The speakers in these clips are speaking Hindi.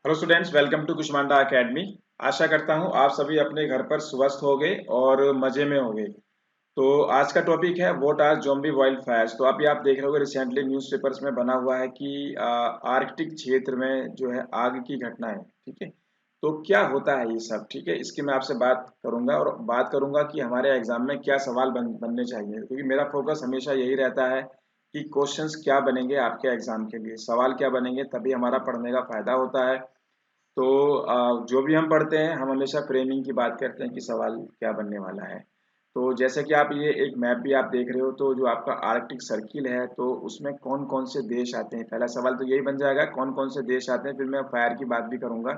Hello students, welcome to Kushmanda academy. आशा करता हूँ आप सभी अपने घर पर स्वस्थ होंगे और मजे में होंगे। तो आज का टॉपिक है what are zombie wild fires. तो अभी आप देख रहे होंगे रिसेंटली न्यूज़पेपर्स में बना हुआ है कि आर्कटिक क्षेत्र में जो है आग की घटना है। ठीक है, तो क्या होता है ये सब। ठीक है, इसकी मैं आपसे बात करूंगा और बात करूंगा कि हमारे एग्जाम में क्या सवाल बनने चाहिए, क्योंकि मेरा फोकस हमेशा यही रहता है कि क्वेश्चंस क्या बनेंगे आपके एग्जाम के लिए, सवाल क्या बनेंगे, तभी हमारा पढ़ने का फायदा होता है। तो जो भी हम पढ़ते हैं हम हमेशा फ्रेमिंग की बात करते हैं कि सवाल क्या बनने वाला है। तो जैसे कि आप ये एक मैप भी आप देख रहे हो, तो जो आपका आर्कटिक सर्किल है तो उसमें कौन कौन से देश आते हैं, पहला सवाल तो यही बन जाएगा कौन कौन से देश आते हैं। फिर मैं फायर की बात भी करूंगा,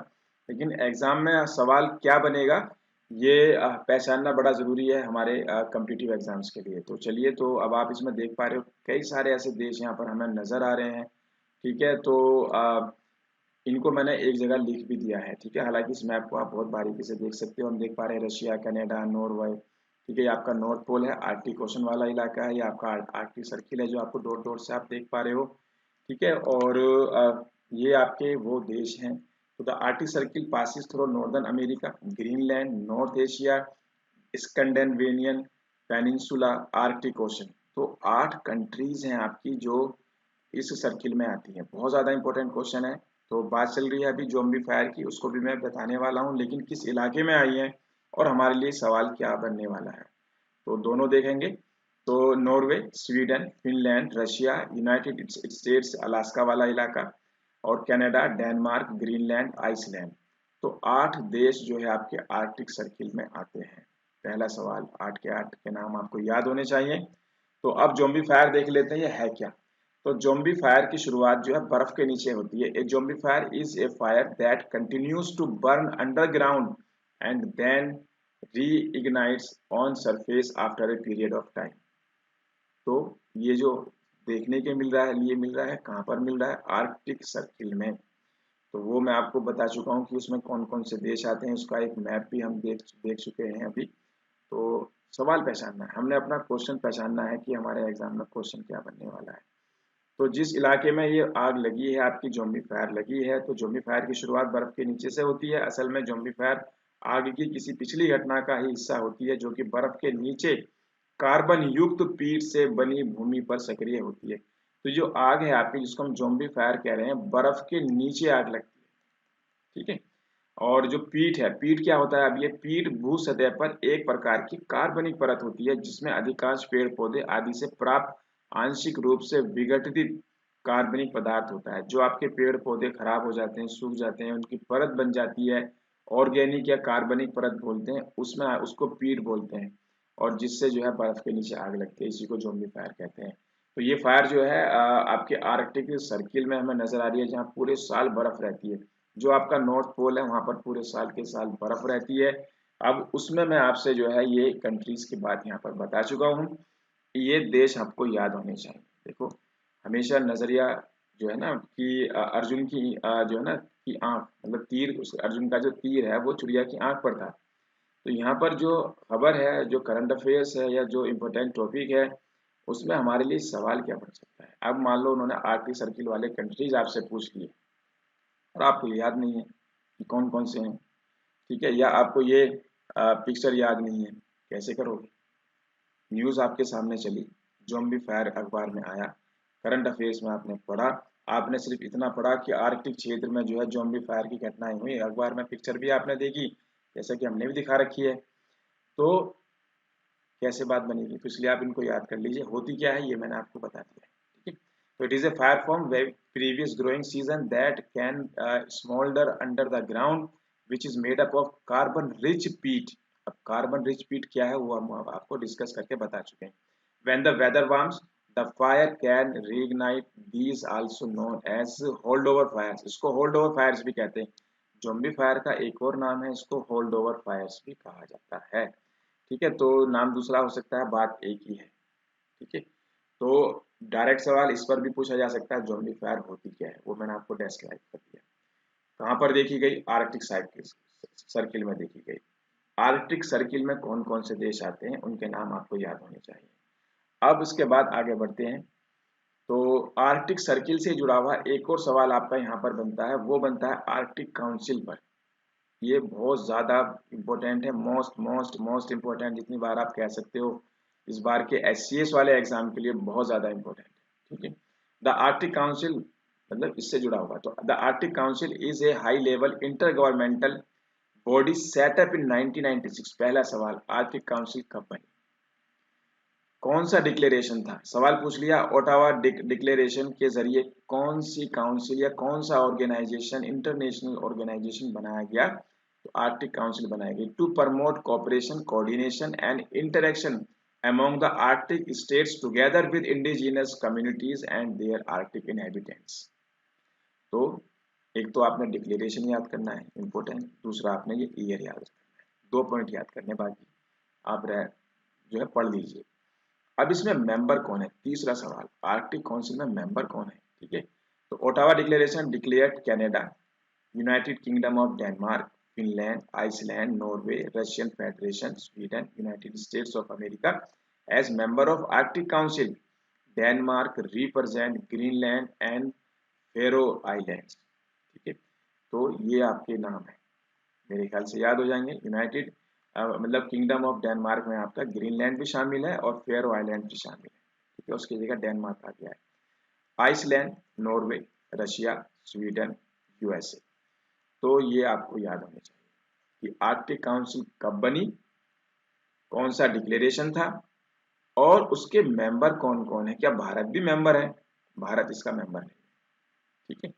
लेकिन एग्जाम में सवाल क्या बनेगा ये पहचानना बड़ा जरूरी है हमारे कम्पिटिटिव एग्जाम्स के लिए। तो चलिए, तो अब आप इसमें देख पा रहे हो कई सारे ऐसे देश यहाँ पर हमें नजर आ रहे हैं। ठीक है, तो इनको मैंने एक जगह लिख भी दिया है। ठीक है, हालांकि इस मैप को आप बहुत बारीकी से देख सकते हो। हम देख पा रहे हैं रशिया, कनाडा, नॉर्वे। ठीक है, ये आपका नॉर्थ पोल है, आर्कटिक ओशन वाला इलाका है। ये आपका आर्कटिक सर्किल है जो आपको डॉट डॉट से आप देख पा रहे हो। ठीक है, और ये आपके वो देश हैं। तो the Arctic circle passes through northern America, Greenland, north Asia, Scandinavian peninsula, Arctic ocean. तो 8 कंट्रीज हैं आपकी जो इस सर्किल में आती है। बहुत ज़्यादा इंपॉर्टेंट क्वेश्चन है। तो बात चल रही है अभी ज़ॉम्बी फायर की, उसको भी मैं बताने वाला हूँ, लेकिन किस इलाके में आई है और हमारे लिए सवाल क्या बनने वाला है तो दोनों देखेंगे। तो Norway, Sweden, Finland, Russia, United states, Alaska वाला इलाका, और कनाडा, डेनमार्क, ग्रीनलैंड, आइसलैंड। तो 8 देश जो है आपके आर्कटिक सर्किल में आते हैं। पहला सवाल, 8 के 8 के नाम आपको याद होने चाहिए। तो अब ज़ॉम्बी फायर देख लेते हैं ये है क्या। तो ज़ॉम्बी फायर की शुरुआत जो है बर्फ के नीचे होती है। A zombie fire is a fire that continues to burn underground and then reignites on surface after a period of time. तो ये जो देखने के मिल रहा है, लिए मिल रहा है कहाँ पर मिल रहा है, आर्कटिक सर्किल में। तो वो मैं आपको बता चुका हूँ कि उसमें कौन कौन से देश आते हैं, उसका एक मैप भी हम देख देख चुके हैं अभी। तो सवाल पहचानना है, हमने अपना क्वेश्चन पहचानना है कि हमारे एग्जाम में क्वेश्चन क्या बनने वाला है। तो जिस इलाके में ये आग लगी है, आपकी ज़ॉम्बी फायर लगी है, तो ज़ॉम्बी फायर की शुरुआत बर्फ के नीचे से होती है। असल में ज़ॉम्बी फायर आग की किसी पिछली घटना का ही हिस्सा होती है जो कि बर्फ के नीचे कार्बन युक्त पीठ से बनी भूमि पर सक्रिय होती है। तो जो आग है आपकी, जिसको हम ज़ॉम्बी फायर कह रहे हैं, बर्फ के नीचे आग लगती है। ठीक है, और जो पीठ है, पीठ क्या होता है, अब ये पीठ भू सतह पर एक प्रकार की कार्बनिक परत होती है जिसमें अधिकांश पेड़ पौधे आदि से प्राप्त आंशिक रूप से विघटित कार्बनिक पदार्थ होता है। जो आपके पेड़ पौधे खराब हो जाते हैं, सूख जाते हैं, उनकी परत बन जाती है, ऑर्गेनिक या कार्बनिक परत बोलते हैं, उसमें उसको पीठ बोलते हैं। और जिससे जो है बर्फ के नीचे आग लगती है, इसी को ज़ॉम्बी फायर कहते हैं। तो ये फायर जो है आपके आर्कटिक सर्किल में हमें नजर आ रही है, जहाँ पूरे साल बर्फ रहती है। जो आपका नॉर्थ पोल है वहां पर पूरे साल के साल बर्फ रहती है। अब उसमें मैं आपसे जो है ये कंट्रीज की बात यहाँ पर बता चुका हूँ। ये देश आपको याद होने चाहिए। देखो, हमेशा नजरिया जो है ना कि अर्जुन की जो है ना कि आंख, मतलब तीर, उस अर्जुन का जो तीर है वो चिड़िया की आंख पर था। तो यहाँ पर जो खबर है, जो करंट अफेयर्स है या जो इम्पोर्टेंट टॉपिक है, उसमें हमारे लिए सवाल क्या बन सकता है। अब मान लो उन्होंने आर्कटिक सर्किल वाले कंट्रीज आपसे पूछ लिए और आपको याद नहीं है कि कौन कौन से हैं। ठीक है, या आपको ये पिक्चर याद नहीं है, कैसे करोगे। न्यूज़ आपके सामने चली, ज़ॉम्बी फायर अखबार में आया, करंट अफेयर्स में आपने पढ़ा, आपने सिर्फ इतना पढ़ा कि आर्कटिक क्षेत्र में जो है ज़ॉम्बी फायर की घटनाएं हुई, अखबार में पिक्चर भी आपने देखी जैसा कि हमने भी दिखा रखी है। तो कैसे बात बनेगी, तो इसलिए आप इनको याद कर लीजिए। होती क्या है ये मैंने आपको बता दिया है। ठीक है, तो it is a fire from previous growing season that can smolder under the ground which is made up of carbon rich peat. अब कार्बन रिच पीट क्या है वो हम अब आपको डिस्कस करके बता चुके हैं। When the weather warms the fire can reignite these also known as hold over fires. इसको होल्ड ओवर फायर्स भी कहते हैं। ज़ॉम्बी फायर का एक और नाम है, इसको होल्ड ओवर फायर्स भी कहा जाता है। ठीक है, तो नाम दूसरा हो सकता है, बात एक ही है। ठीक है, तो डायरेक्ट सवाल इस पर भी पूछा जा सकता है, ज़ॉम्बी फायर होती क्या है, वो मैंने आपको डिस्क्राइब कर दिया। कहाँ पर देखी गई, आर्कटिक साइकिल सर्किल में देखी गई। आर्कटिक सर्किल में कौन कौन से देश आते हैं, उनके नाम आपको याद होने चाहिए। अब इसके बाद आगे बढ़ते हैं। तो आर्कटिक सर्किल से जुड़ा हुआ एक और सवाल आपका यहाँ पर बनता है, वो बनता है आर्कटिक काउंसिल पर। ये बहुत ज्यादा इंपॉर्टेंट है, मोस्ट मोस्ट मोस्ट इंपॉर्टेंट, जितनी बार आप कह सकते हो। इस बार के SCS वाले एग्जाम के लिए बहुत ज्यादा इंपॉर्टेंट है। ठीक है, द आर्कटिक काउंसिल मतलब इससे जुड़ा हुआ। तो the Arctic Council is a high level intergovernmental body set up in 1996। पहला सवाल, आर्कटिक काउंसिल कब बनी, कौन सा डिक्लेरेशन था। सवाल पूछ लिया, ओटावा डिक्लेरेशन के जरिए कौन सी काउंसिल या कौन सा ऑर्गेनाइजेशन, इंटरनेशनल ऑर्गेनाइजेशन बनाया गया, तो आर्कटिक काउंसिल बनाया गया to promote cooperation, coordination and interaction among the Arctic states together with indigenous communities and their Arctic inhabitants। तो एक तो आपने डिक्लेरेशन याद करना है, इंपॉर्टेंट। दूसरा आपने ये ईयर याद करना है। 2 पॉइंट याद करने, बाकी आप जो है पढ़ लीजिए। अब इसमें मेंबर कौन है, तीसरा सवाल, आर्कटिक काउंसिल में मेंबर कौन है। ठीक है, तो Ottawa declaration declared Canada, United Kingdom of Denmark, Finland, Iceland, Norway, Russian Federation, Sweden, United States of America as member of Arctic Council. Denmark represent Greenland and Faroe Islands. ठीक है, तो ये आपके नाम है, मेरे ख्याल से याद हो जाएंगे। यूनाइटेड मतलब किंगडम ऑफ डेनमार्क में आपका ग्रीनलैंड भी शामिल है और फेरो आइलैंड भी शामिल है। ठीक है, उसकी जगह डेनमार्क आ गया है। Iceland, Norway, Russia, Sweden, USA। तो ये आपको याद होना चाहिए कि आर्कटिक काउंसिल कब बनी, कौन सा डिक्लेरेशन था, और उसके मेंबर कौन कौन है। क्या भारत भी मेंबर है, भारत इसका मेंबर नहीं है। ठीक है,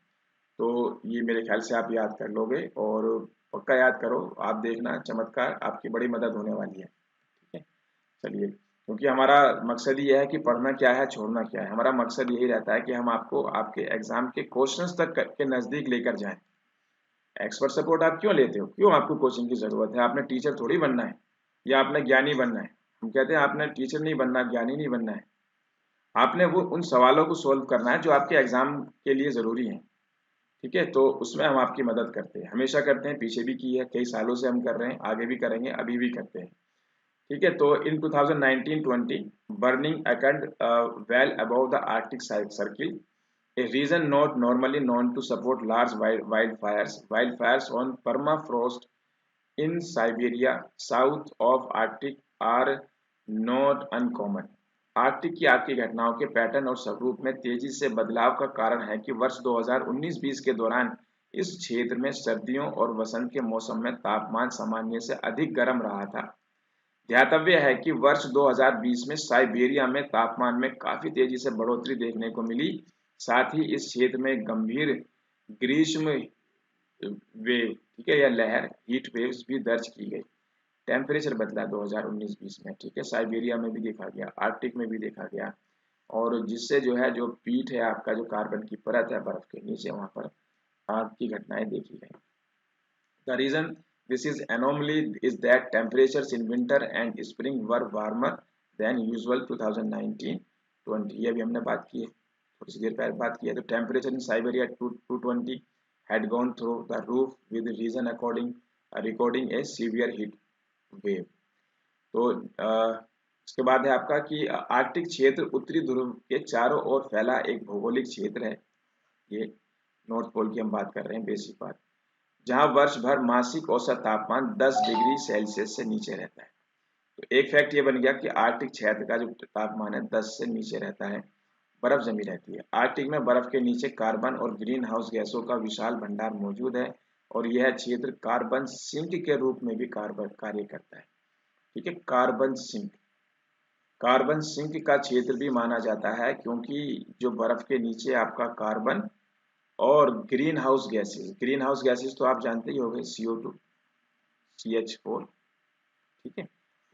तो ये मेरे ख्याल से आप याद कर लोगे, और पक्का याद करो, आप देखना चमत्कार, आपकी बड़ी मदद होने वाली है। ठीक है, चलिए, क्योंकि हमारा मकसद ये है कि पढ़ना क्या है, छोड़ना क्या है। हमारा मकसद यही रहता है कि हम आपको आपके एग्जाम के क्वेश्चंस तक के नजदीक लेकर जाएं। एक्सपर्ट सपोर्ट आप क्यों लेते हो, क्यों आपको कोचिंग की जरूरत है। आपने टीचर थोड़ी बनना है, या आपने ज्ञानी बनना है। हम कहते हैं आपने टीचर नहीं बनना, ज्ञानी नहीं बनना है, आपने वो उन सवालों को सोल्व करना है जो आपके एग्जाम के लिए जरूरी है। ठीक है, तो उसमें हम आपकी मदद करते हैं, हमेशा करते हैं, पीछे भी की है, कई सालों से हम कर रहे हैं, आगे भी करेंगे, अभी भी करते हैं। ठीक है, तो इन 2019-20 burning occurred well above the Arctic Circle, a region not normally known to support large wildfires. Wildfires on permafrost in Siberia south of Arctic are not uncommon। Arctic की आग की घटनाओं के पैटर्न और स्वरूप में तेजी से बदलाव का कारण है कि वर्ष 2019-20 के दौरान इस क्षेत्र में सर्दियों और वसंत के मौसम में तापमान सामान्य से अधिक गर्म रहा था। ध्यातव्य है कि वर्ष 2020 में साइबेरिया में तापमान में काफी तेजी से बढ़ोतरी देखने को मिली। साथ ही इस क्षेत्र में गंभीर ग्रीष्म वेव, ठीक है, या लहर, हीट वेव्स भी दर्ज की गई। टेम्परेचर बदला 2019-20 में। ठीक है, साइबेरिया में भी देखा गया, आर्कटिक में भी देखा गया, और जिससे जो है जो पीठ है आपका, जो कार्बन की परत है बर्फ के नीचे, वहां पर आग की घटनाएं देखी गई। The reason this is anomaly is that temperatures in winter and spring were warmer than usual 2019-20। ये भी हमने बात की है, थोड़ी सी देर पहले बात की है। तो temperature in Siberia 220 had gone through the roof with region recording a severe heat wave। तो उसके बाद है आपका कि आर्कटिक क्षेत्र उत्तरी ध्रुव के चारों ओर फैला एक भौगोलिक क्षेत्र है। ये नॉर्थ पोल की हम बात कर रहे हैं, बेसिक बात, जहां वर्ष भर मासिक औसत तापमान 10 डिग्री सेल्सियस से नीचे रहता है। तो एक फैक्ट ये बन गया कि आर्कटिक क्षेत्र का जो तापमान है 10 से नीचे रहता है, बर्फ जमी रहती है। आर्कटिक में बर्फ के नीचे कार्बन और ग्रीन हाउस गैसों का विशाल भंडार मौजूद है, और यह क्षेत्र कार्बन सिंक के रूप में भी कार्य करता है। ठीक है, कार्बन सिंक का क्षेत्र भी माना जाता है, क्योंकि जो बर्फ के नीचे आपका कार्बन और ग्रीन हाउस गैसेस तो आप जानते ही होंगे, CO2, CH4। ठीक है,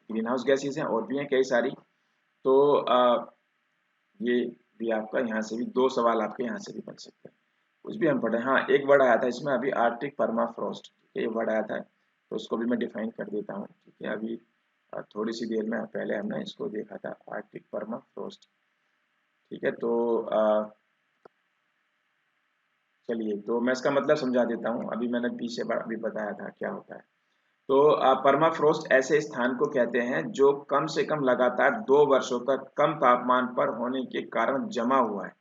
ग्रीन हाउस गैसेस हैं, और भी हैं कई सारी। तो ये भी आपका यहाँ से भी 2 सवाल आपके यहाँ से भी बन सकते हैं, कुछ भी हम पढ़े। हाँ, एक वर्ड आया था इसमें अभी, आर्कटिक परमाफ्रॉस्ट। ठीक है, ये वर्ड आया था, तो उसको भी मैं डिफाइन कर देता हूँ। ठीक है, अभी थोड़ी सी देर में पहले हमने इसको देखा था, आर्कटिक परमाफ्रॉस्ट। ठीक है, तो चलिए, तो मैं इसका मतलब समझा देता हूँ। अभी मैंने पीछे अभी बताया था क्या होता है। तो परमाफ्रोस्ट ऐसे स्थान को कहते हैं जो कम से कम लगातार 2 वर्षों तक कम तापमान पर होने के कारण जमा हुआ है।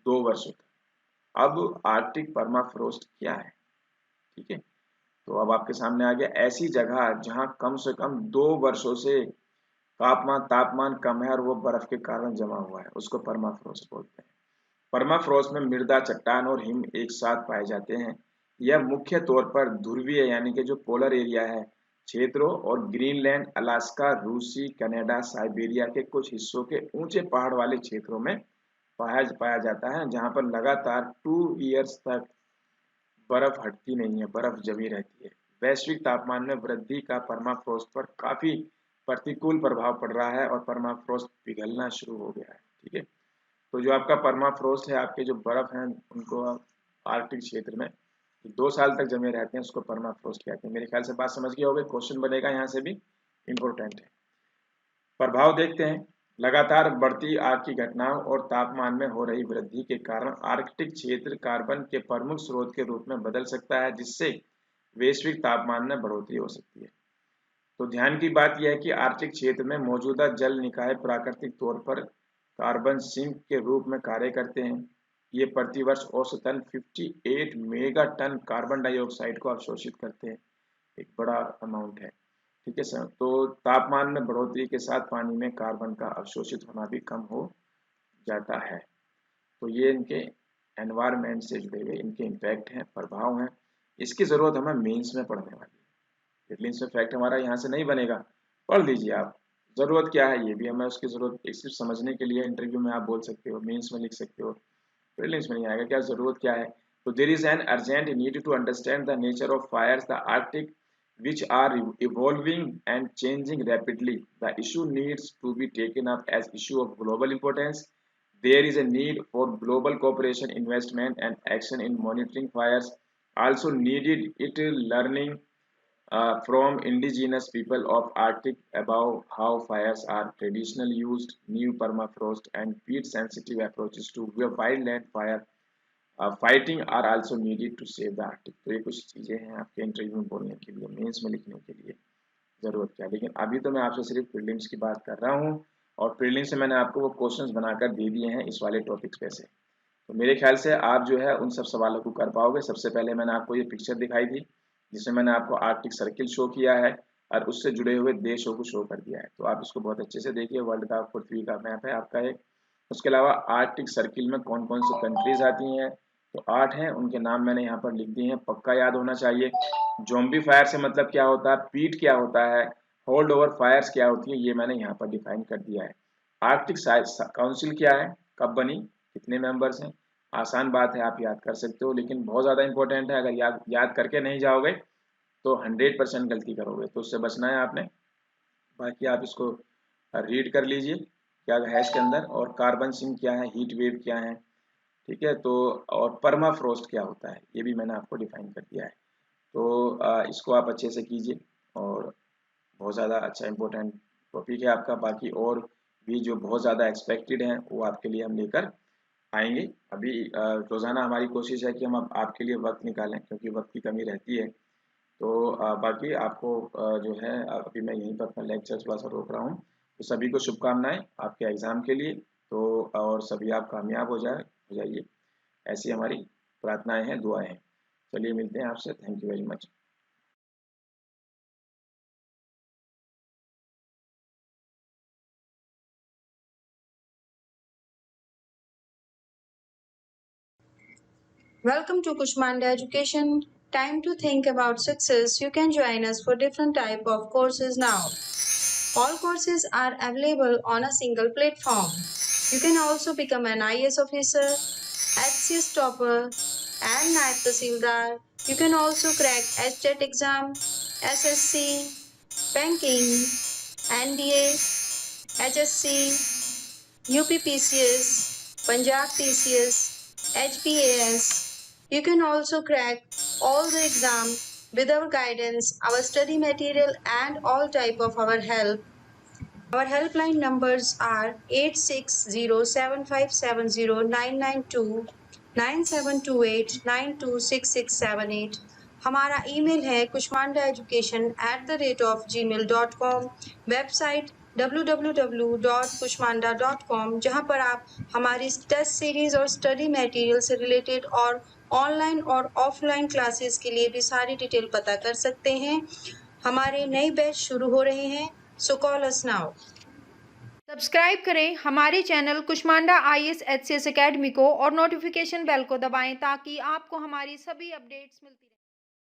2 वर्षों तक। अब आर्कटिक परमाफ्रोस्ट क्या है, ठीक है, तो अब आपके सामने आ गया ऐसी जगह जहां कम से कम 2 वर्षों से तापमान कम है और वो बर्फ के कारण जमा हुआ है, उसको परमाफ्रोस्ट बोलते हैं। परमाफ्रोस्ट में मृदा, चट्टान और हिम एक साथ पाए जाते हैं। यह मुख्य तौर पर ध्रुवीय यानी कि जो पोलर एरिया है क्षेत्रों और ग्रीनलैंड, अलास्का, रूसी, कनाडा, साइबेरिया के कुछ हिस्सों के ऊंचे पहाड़ वाले क्षेत्रों में पाया जाता है, जहां पर लगातार 2 ईयर्स तक बर्फ हटती नहीं है, बर्फ जमी रहती है। वैश्विक तापमान में वृद्धि का परमाफ्रोस्ट पर काफी प्रतिकूल प्रभाव पड़ रहा है और परमाफ्रोस्ट पिघलना शुरू हो गया है, ठीक है। तो जो आपका परमाफ्रोस्ट है, आपके जो बर्फ हैं उनको आर्कटिक क्षेत्र में 2 साल तक जमे रहते हैं, उसको परमाफ्रोस्ट कहते हैं। मेरे ख्याल से बात समझ गए होंगे, क्वेश्चन बनेगा यहाँ से भी, इम्पोर्टेंट है। प्रभाव देखते हैं। लगातार बढ़ती आग की घटनाओं और तापमान में हो रही वृद्धि के कारण आर्कटिक क्षेत्र कार्बन के प्रमुख स्रोत के रूप में बदल सकता है, जिससे वैश्विक तापमान में बढ़ोतरी हो सकती है। तो ध्यान की बात यह है कि आर्कटिक क्षेत्र में मौजूदा जल निकाय प्राकृतिक तौर पर कार्बन सिंक के रूप में कार्य करते हैं। ये प्रतिवर्ष औसतन 58 मेगा टन कार्बन डाइऑक्साइड को अवशोषित करते हैं, एक बड़ा अमाउंट है, ठीक है सर। तो तापमान में बढ़ोतरी के साथ पानी में कार्बन का अवशोषित होना भी कम हो जाता है। तो ये इनके एनवायरनमेंट से जुड़े हुए इनके इम्पैक्ट हैं, प्रभाव हैं। इसकी ज़रूरत हमें मेंस में पढ़ने वाली है, प्रीलिम्स में फैक्ट हमारा यहाँ से नहीं बनेगा, पढ़ लीजिए आप। ज़रूरत क्या है ये भी हमें उसकी ज़रूरत सिर्फ समझने के लिए इंटरव्यू में आप बोल सकते हो, मेंस में लिख सकते हो, प्रीलिम्स में नहीं आएगा। क्या ज़रूरत क्या है? तो there is an urgent need to understand the nature of fires the Arctic which are evolving and changing rapidly. The issue needs to be taken up as issue of global importance. There is a need for global cooperation, investment, and action in monitoring fires. Also needed it learning from indigenous people of Arctic about how fires are traditionally used, new permafrost, and peat-sensitive approaches to wildland fire fighting are also needed to save the Arctic. तो ये कुछ चीज़ें हैं आपके इंटरव्यू में बोलने के लिए, मेंस में लिखने के लिए ज़रूरत क्या है। लेकिन अभी तो मैं आपसे सिर्फ प्रीलिम्स की बात कर रहा हूँ और प्रीलिम्स से मैंने आपको वो क्वेश्चंस बनाकर दे दिए हैं इस वाले टॉपिक्स पे से। तो मेरे ख्याल से आप जो है उन सब सवालों को कर पाओगे। सबसे पहले मैंने आपको ये पिक्चर दिखाई थी जिसमें मैंने आपको आर्कटिक सर्किल शो किया है और उससे जुड़े हुए देशों को शो कर दिया है। तो आप इसको बहुत अच्छे से देखिए, वर्ल्ड का पृथ्वी का मैप है आपका एक। उसके अलावा आर्कटिक सर्किल में कौन कौन सी कंट्रीज आती हैं, तो 8 हैं, उनके नाम मैंने यहाँ पर लिख दिए हैं, पक्का याद होना चाहिए। ज़ॉम्बी फायर से मतलब क्या होता है, पीट क्या होता है, होल्ड ओवर फायर्स क्या होती है, ये मैंने यहाँ पर डिफाइन कर दिया है। आर्कटिक काउंसिल क्या है, कब बनी, कितने मेंबर्स हैं, आसान बात है, आप याद कर सकते हो, लेकिन बहुत ज़्यादा इंपॉर्टेंट है। अगर याद करके नहीं जाओगे तो 100% गलती करोगे, तो उससे बचना है आपने। बाकी आप इसको रीड कर लीजिए क्या है इसके अंदर, और कार्बन सिंक क्या है, हीट वेव क्या है, ठीक है। तो और परमाफ्रोस्ट क्या होता है ये भी मैंने आपको डिफाइन कर दिया है। तो इसको आप अच्छे से कीजिए और बहुत ज़्यादा अच्छा इंपॉर्टेंट टॉपिक है आपका। बाकी और भी जो बहुत ज़्यादा एक्सपेक्टेड हैं वो आपके लिए हम लेकर आएंगे। अभी रोज़ाना हमारी कोशिश है कि हम आपके लिए वक्त निकालें, क्योंकि वक्त की कमी रहती है। तो बाकी आपको जो है अभी मैं यहीं पर अपना लेक्चर थोड़ा सा रोक रहा हूँ। तो सभी को शुभकामनाएं आपके एग्ज़ाम के लिए। तो और सभी आप कामयाब हो जाइए, ऐसी हमारी प्रार्थनाएं हैं, दुआएं हैं। चलिए मिलते हैं आपसे, thank you very much. Welcome to Kushmanda Education. Time to think about success. You can join us for different type of courses now. All courses are available on a single platform. You can also become an IAS officer, HCS topper, and Naib Tahsildar. You can also crack HTET exam, SSC, banking, NDA, HSC, UPPCS, Punjab TCS, HPAS. You can also crack all the exam with our guidance, our study material, and all type of our help. Our helpline numbers are 8607570992, 9728926678. हमारा email है kushmandaeducation@gmail.com, वेबसाइट www.kushmanda.com, जहां पर आप हमारी टेस्ट सीरीज और स्टडी मटेरियल से रिलेटेड और ऑनलाइन और ऑफलाइन क्लासेस के लिए भी सारी डिटेल पता कर सकते हैं। हमारे नए बैच शुरू हो रहे हैं, सो कॉल अस नाउ। सब्सक्राइब करें हमारे channel Kushmanda IAS HCS academy को और नोटिफिकेशन बेल को दबाएं ताकि आपको हमारी सभी अपडेट्स मिलती रहें।